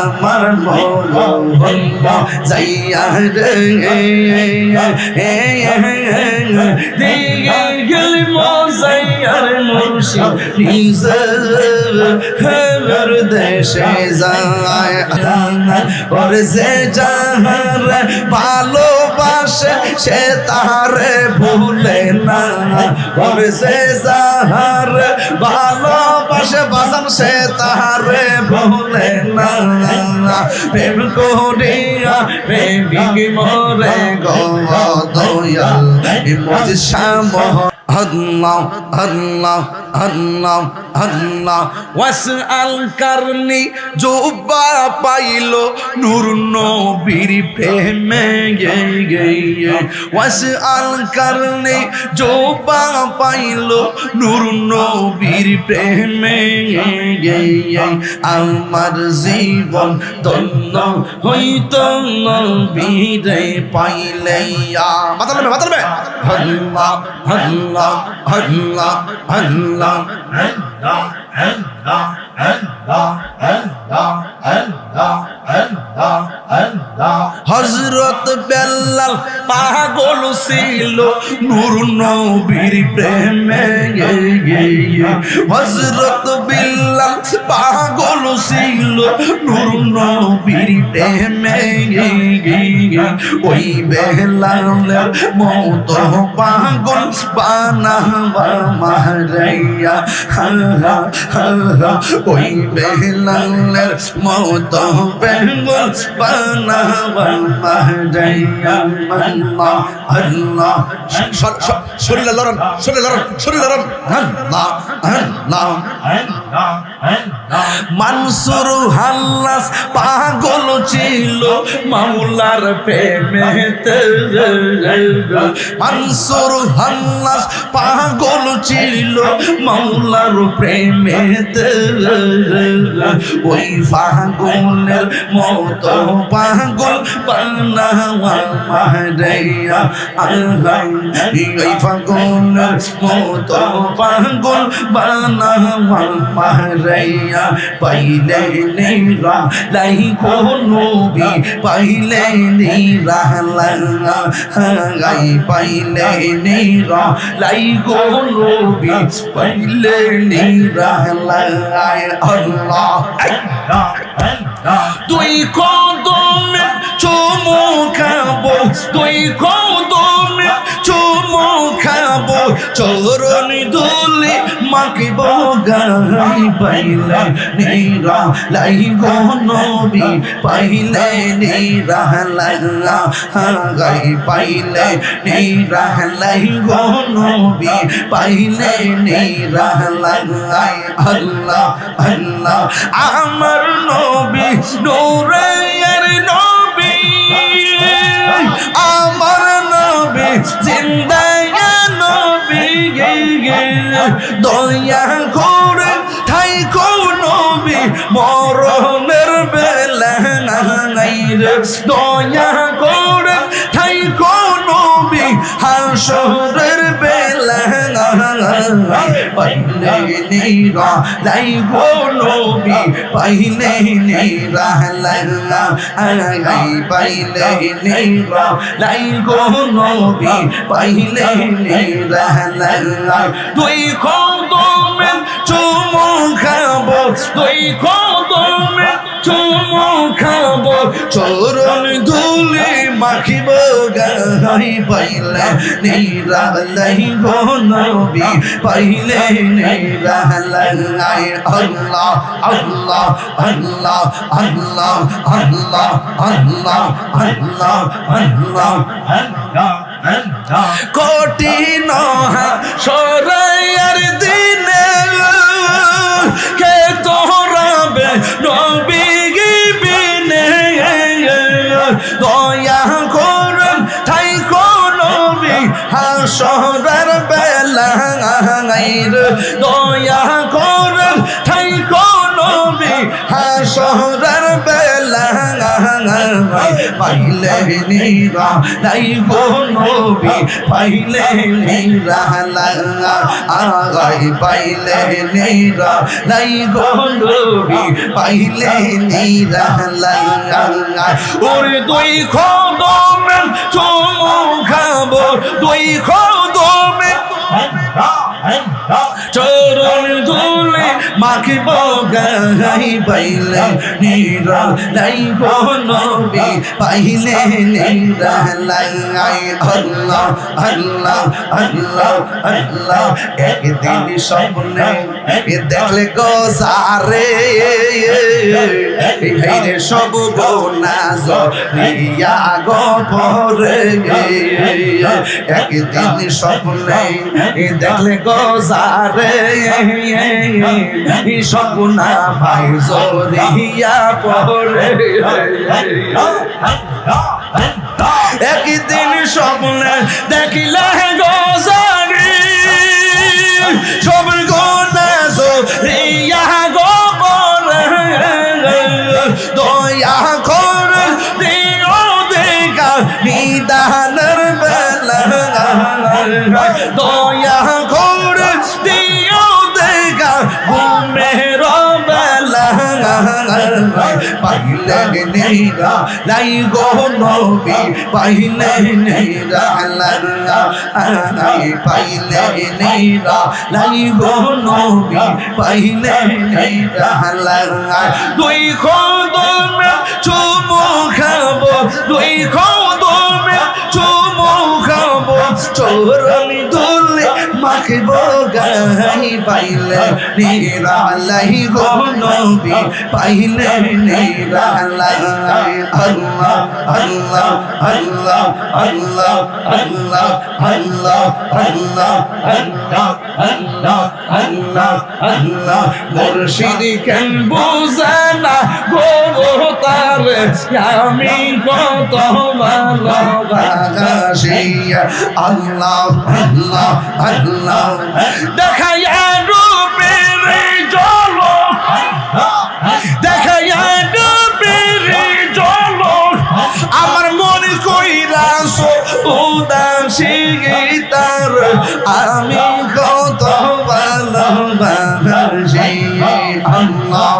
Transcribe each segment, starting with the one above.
আমার মৌলা যাইয়া রে দিয়ে গেলি মজাইয়ার মুর্শিদ নিজের দেশে যায় ওর যে যাহার ভালোবাসে সে তারে ভুলে না ওর যে যাহার ভালোবাসে বাজান সে তারে ভুলে না প্রেম করিয়া প্রেমিক মরে গো দয়াল মজি শ্যাম Allah Allah Allah Allah ওয়াসআল করনি জুবা পাইলো নূর নবীর প্রেমে ওয়াসআল করনি জুবা পাইলো নূর নবীর প্রেমে আমার জীবন ধন্য হইতো নবীরে পাইলে মাতালবে আল্লাহ আল্লাহ Allah Allah Allah Allah Allah Allah Allah Allah Allah হযরত বেলাল পাগল ছিল নূর নবীর প্রেমে হযরত বেলাল পাগল ছিল নূর নবীর প্রেমে ওই বেলালের মত পাগল বানাবা মারাইয়া ওই বেলালের মত পাগল বানাবা মারাইয়া আল্লাহ আল্লাহ শরীরে লড়ন আল্লাহ আল্লাহ মানসুর হাল্লাস পাগল ছিল মাওলার প্রেমেতে মানসুর হাল্লাস পাগল ছিল মাওলার প্রেমেতে ওই পাগলের মত পাগল বানাওয়া মারাইয়া ওই পাগলের মত পাগল বানাওয়া মারাইয়া পাইলে নিরা লাই নবী পাইলে নিরা লাগাই পাইলে নিরা লাই নবী পাইলে নিরা লাগাই আল্লাহ তুই কদমে চুমু খাবো তুই কদমে চুমু খাবো চরণ ধুলি মাখিব গাই পাইলে নিরা লাই নবী পাইলে নিরা লাগাই পাইলে নিরা লাই নবী পাইলে নিরা লাগাই আল্লাহ আল্লাহ আমার নবী নূরের নবী আমার নবী জিন্দা নবী দয়া করে ঠাই কো নবী মরণের বেলা নাই রে দয়া করে ঠাই কো নবী হাসরের বেলা পাইলে নিরা লাই নবী পাইলে নিরা লাগাই পাইলে নিরা লাই নবী পাইলে নিরা লাগাই তুই কদমে চুমু খাবো তুই কদমে চুমু খাবো চরণ ধুলি মাখিব গাই পাইলে নিরা লাই নবী পাইলে নিরা লাগাই আল্লাহ আল্লাহ আল্লাহ আল্লাহ আল্লাহ আল্লাহ আল্লাহ আল্লাহ আল্লাহ কঠিন সরাইয়ার দিনে কে তোরাবে নবী গিবিনে দয়া করুন ঠাই নবী হাসরের বেলা দয়া করুন ঠাই নবী হাসরের বেলা পাইলে নিরা লাই গো নবী পাইলে নিরা আগাই পাইলে নিরা লাই গো নবী পাইলে নিরা ওরে দুই কদমে চুমু খাবো দুই কদমে চরণ ধুলে মাখিব গাই পাইলে নিরা লাই গো নবী পাইলে নিরা লাই আল্লাহ আল্লাহ আল্লাহ আল্লাহ একদিন স্বপ্নে দেখলে গো সারে হেরে সব গোনা জরিয়া গো পরে একদিন স্বপ্নে দেখলে গো সারে সপনা ভাই জরিয়া পরে একদিন স্বপ্নে দেখিলে গো সারে সব গোনা জরিয়া গো পরে দয়া করে দিও দেখা নিদানের বেলা দয়া করে দিও দেখা ঘুমের বেলা পাইলে নেরা লাই গো নবী পাইলে নেরা পাইলে নেরা লাই গো নবী পাইলে নেরা দুই কদমে চুমু খাবো দুই কদমে চুমু খাবো চরণ ধুলে মাখিব গাই পাইলে নেরা লাই গো নবী পাইলে নেরা আল্লাহ আল্লাহ আল্লাহ আল্লাহ আল্লাহ আল্লাহ আল্লাহ আল্লাহ আল্লাহ আল্লাহ আল্লাহ মুর্শিদ কেন বুঝানা গো তার আমি কত ভালোবাসি আল্লাহ আল্লাহ আল্লাহ দেখায়া রূপের ঝলক দেখায়া রূপের ঝলক আমার মন কইরাছো উদাসী তার আমি কত ভালোবাসি আল্লাহ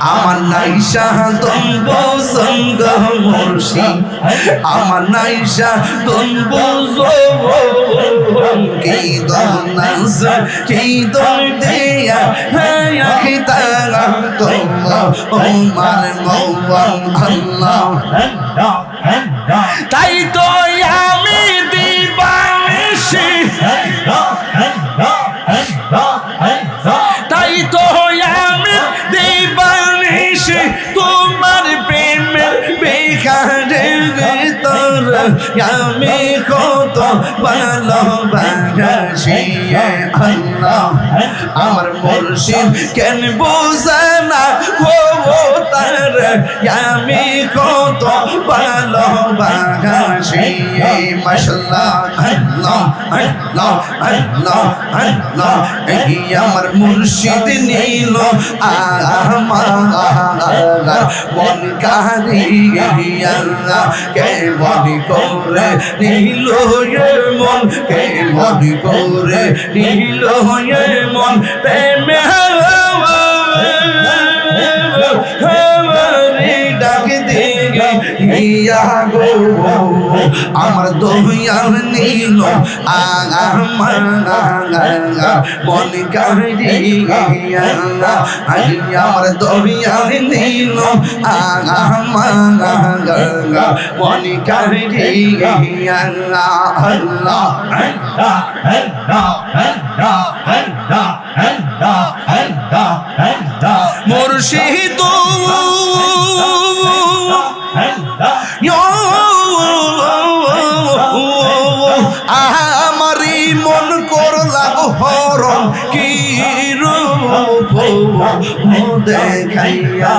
আমার নাইশা তম্বু সঙ্গ মুর্শিদ আমার নাইশা তম্বু কি দনাস কি দন দিয়া আখিতা তোমার মওয়ান আল্লাহ তাই তো আমি দিবানিশি তাই তো আমি দিবানিশি তোমার প্রেমের বেকারে তোর আমি কত ভালোবাসি আল্লাহ আমার মুর্শিদ কেন বোঝানা ও তার আমি কত ভালোবাসি মাশাআল্লাহ আল্লাহ আল্লাহ আল্লাহ আল্লাহ এই আমার মুর্শিদ নীল আমার মন কারিয়া কে মনি করে নীল মন কে মনি করে নীল মন প্রেমে ডাক দিগে ইয়া গো আমার দয়াল নীল আমার মন কারিয়া আমার দয়াল নীল আমার মন কারিয়া আল্লাহ মুর্শিদ আমারি মন করলা হরণ কি রূপ দেখাইয়া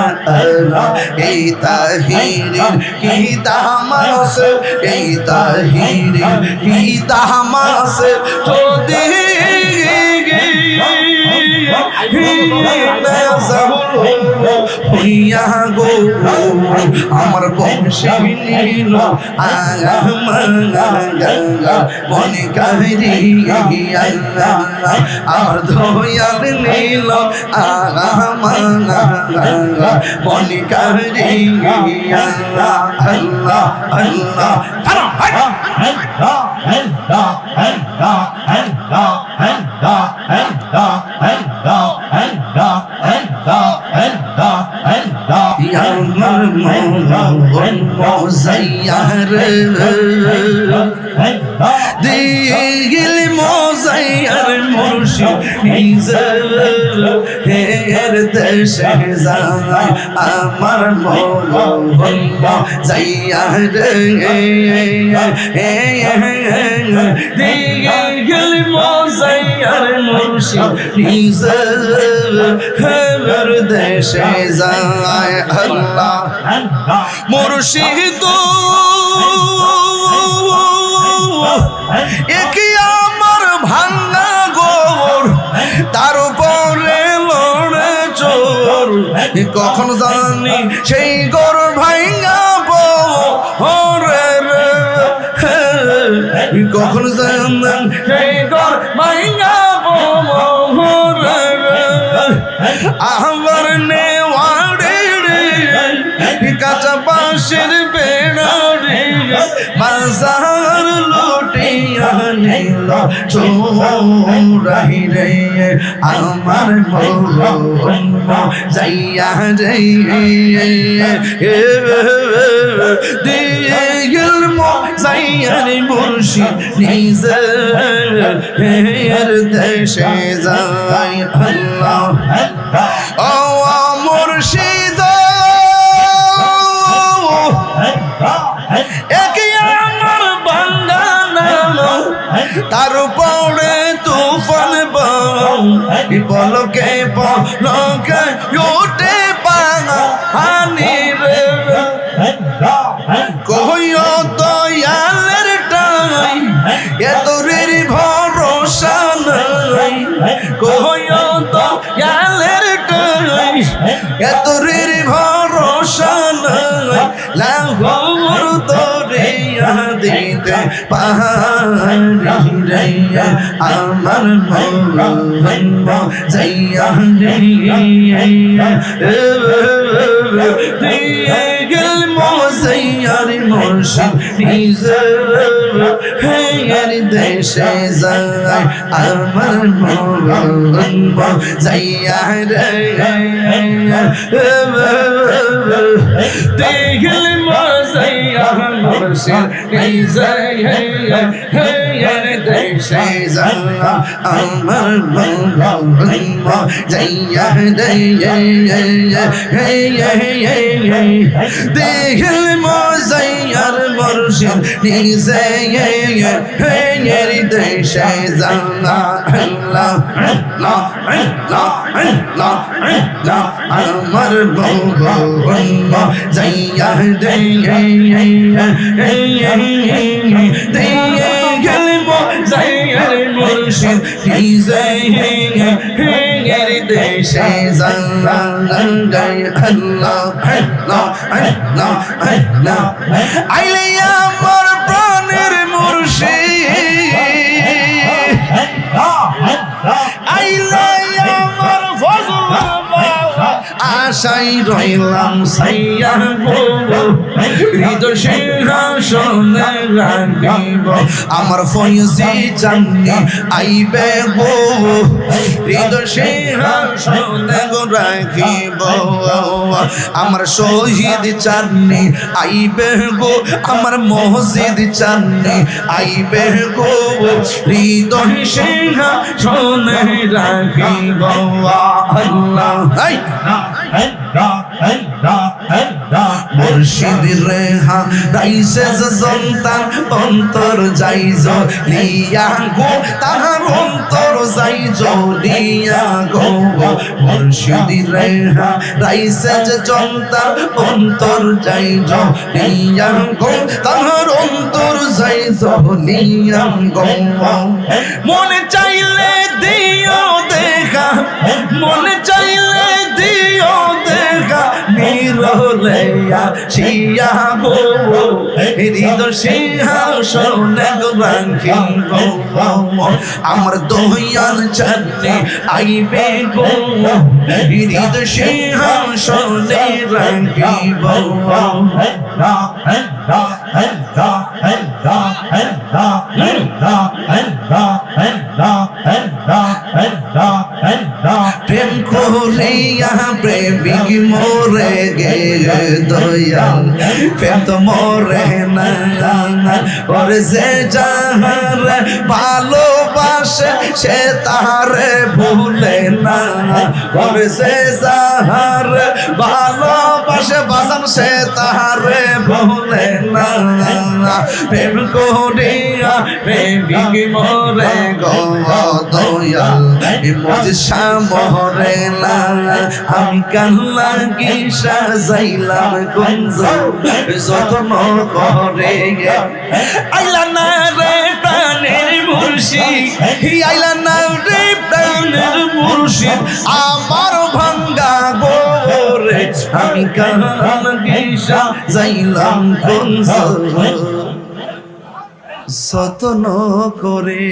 এই তাহিরির কি তামাস এই তাহিরির কি তামাস যদি হইয়া গো আমার বংশে নীল মনে কাহিরিয়া আমার দয়াল নীল মনে কাহিরিয়া আল্লাহ আল্লাহ আমার মন মোজাইয়ার দিল মোজাইয়ার মুর্শিদ হের দেশে যায় আমার মন মোজাইয়ার দিল মোজাইয়ার মুর্শিদ হের দেশে যায় আল্লাহ মুর্শিদ একি আমার ভাঙা গোর তার উপরে লড়ে চোর কখন জানি সেই গোর ভাঙাবো রে কখন জানি সেই গোর ভাঙাবো রে আমার নেওয়ারে কাঁচা বাঁশের বেড়ারে বাজার লুটিয়া নিল চোরাই রে আমার মন যাইয়া রে দিল যাইয়া রে মুর্শিদ নিজের দেশে যায় আল্লাহ ও মুর্শিদ একই আমার বান্দানা তার উপরে তুফান পলকে পলকে উঠে পানি রে কইও দয়ালের টাই এতরের ভরসা নাই কইও দয়ালের টাই এতরের ভরসা নাই লাহোর দরিয়া দিতে পাহাড়ি রে আমার মন যাইয়া রে দিল মোজাইয়ার মুর্শিদ নিজের দেশে যায় আমার মন যাইয়া রে দিল মোজাইয়ার মুর্শিদ নিজের দেশে যায় আমার মন যাইয়া রে দিল মোজাইয়ার মুর্শিদ নিজের দেশে যায় আল্লাহ আল্লাহ আল্লাহ আল্লাহ আল্লাহ আমার মন যাইয়া রে দিল মোজাইয়ার মুর্শিদ নিজের দেশে যায় আল্লাহ আল্লাহ আল্লাহ আল্লাহ আইলে আমার প্রাণের মুর্শিদ আইলে আমার ফজল আশাই রইলাম সাইয়া গো হৃদয় সিংহাসনে রাখিব আমার ফয়জি জানি আইবে গো হৃদয় সিংহাসনে রাখিব আমার শহীদ চাঁদনি আইবে গো আমার মসজিদ চাঁদনি আইবে গো হৃদয় সিংহাসনে রাখিব আল্লাহ মুর্শিদ রেহা রাইসে সন্তান অন্তর যাইজ লিয়া গো তাহার অন্তর যাইজ লিয়া গো মুর্শিদ রেহা রাইসে সন্তান অন্তর যাইজ লিয়া গো তাহার অন্তর যাইজ লিয়া গো মনে চাইলে দিও দেখ দেখা মনে চাইলে দিও দেখা নিরলে আসিয়া গো হৃদয় সিংহাসনে রাখিব আমার দয়াল চাঁদে আইবে গো হৃদয় সিংহাসনে রাখিব প্রেম করিয়া প্রেমিক মোরে গে দয়াল প্রেম তো মোরে না ওরে যে যাহার ভালোবাসে সে তাহারে ভুলে না ওরে যে যাহার ভালোবাসে বাজান সে তাহারে ভুলে না প্রেম করিয়া প্রেমিক মোরে গো দয়াল মজি সামরে না আমি কান্না কি সাজাইলাম কুঞ্জ যত্ন করে আইলা না রে প্রাণের মুর্শিদ আইলা না রে প্রাণের মুর্শিদ আমার ভাঙ্গা গোরে আমি কান্না কি সাজাইলাম কুঞ্জ যত্ন করে